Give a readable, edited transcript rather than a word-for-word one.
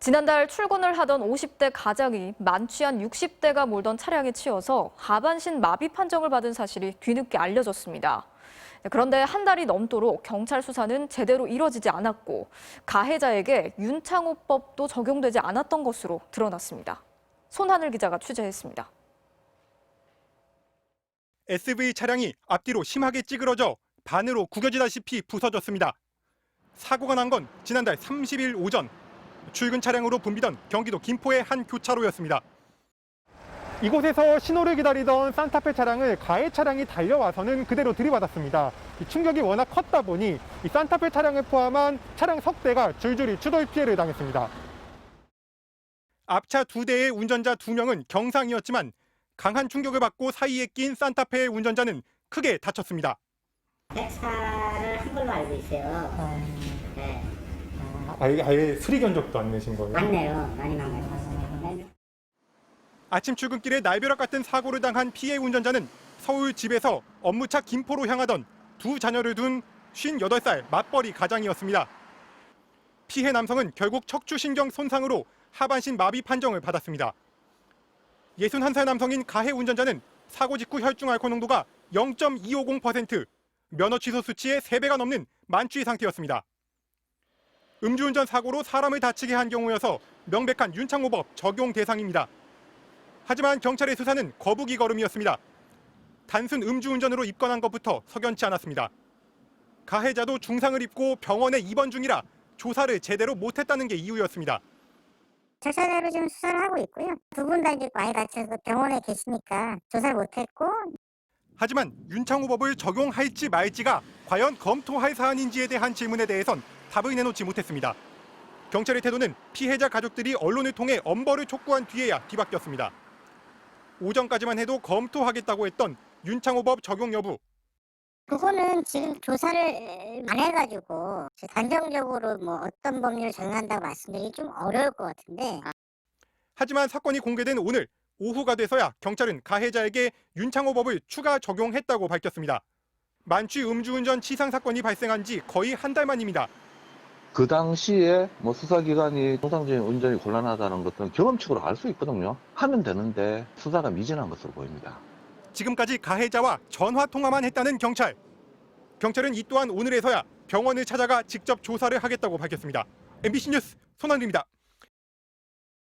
지난달 출근을 하던 50대 가장이 만취한 60대가 몰던 차량에 치여서 하반신 마비 판정을 받은 사실이 뒤늦게 알려졌습니다. 그런데 한 달이 넘도록 경찰 수사는 제대로 이뤄지지 않았고 가해자에게 윤창호법도 적용되지 않았던 것으로 드러났습니다. 손하늘 기자가 취재했습니다. SUV 차량이 앞뒤로 심하게 찌그러져 반으로 구겨지다시피 부서졌습니다. 사고가 난 건 지난달 30일 오전. 출근 차량으로 붐비던 경기도 김포의 한 교차로였습니다. 이곳에서 신호를 기다리던 산타페 차량을 가해 차량이 달려와서는 그대로 들이받았습니다. 충격이 워낙 컸다 보니 이 산타페 차량을 포함한 차량 석 대가 줄줄이 추돌 피해를 당했습니다. 앞차 2대의 운전자 2명은 경상이었지만 강한 충격을 받고 사이에 낀 산타페의 운전자는 크게 다쳤습니다. 백사를 한 걸로 알고 있어요. 네. 아예 수리 견적도 안 내신 거예요? 맞네요. 많이 망가졌어요. 아침 출근길에 날벼락 같은 사고를 당한 피해 운전자는 서울 집에서 업무차 김포로 향하던 두 자녀를 둔 58살 맞벌이 가장이었습니다. 피해 남성은 결국 척추신경 손상으로 하반신 마비 판정을 받았습니다. 61살 남성인 가해 운전자는 사고 직후 혈중 알코올 농도가 0.250%, 면허 취소 수치의 3배가 넘는 만취 상태였습니다. 음주운전 사고로 사람을 다치게 한 경우여서 명백한 윤창호법 적용 대상입니다. 하지만 경찰의 수사는 거북이 걸음이었습니다. 단순 음주운전으로 입건한 것부터 석연치 않았습니다. 가해자도 중상을 입고 병원에 입원 중이라 조사를 제대로 못했다는 게 이유였습니다. 절차대로 지금 수사를 하고 있고요. 두 분 다 이제 많이 다쳐서 병원에 계시니까 조사를 못했고. 하지만 윤창호법을 적용할지 말지가 과연 검토할 사안인지에 대한 질문에 대해선 답을 내놓지 못했습니다. 경찰의 태도는 피해자 가족들이 언론을 통해 엄벌을 촉구한 뒤에야 뒤바뀌었습니다. 오전까지만 해도 검토하겠다고 했던 윤창호법 적용 여부. 그거는 지금 조사를 안 해가지고 단정적으로 뭐 어떤 법률을 적용한다고 말씀드리기 좀 어려울 것 같은데. 하지만 사건이 공개된 오늘 오후가 돼서야 경찰은 가해자에게 윤창호법을 추가 적용했다고 밝혔습니다. 만취 음주운전 치상 사건이 발생한 지 거의 한 달 만입니다. 그 당시에 수사기관이 정상적인 운전이 곤란하다는 것은 경험칙으로 알 수 있거든요. 하면 되는데 수사가 미진한 것으로 보입니다. 지금까지 가해자와 전화 통화만 했다는 경찰. 경찰은 이 또한 오늘에서야 병원을 찾아가 직접 조사를 하겠다고 밝혔습니다. MBC 뉴스 손한리입니다.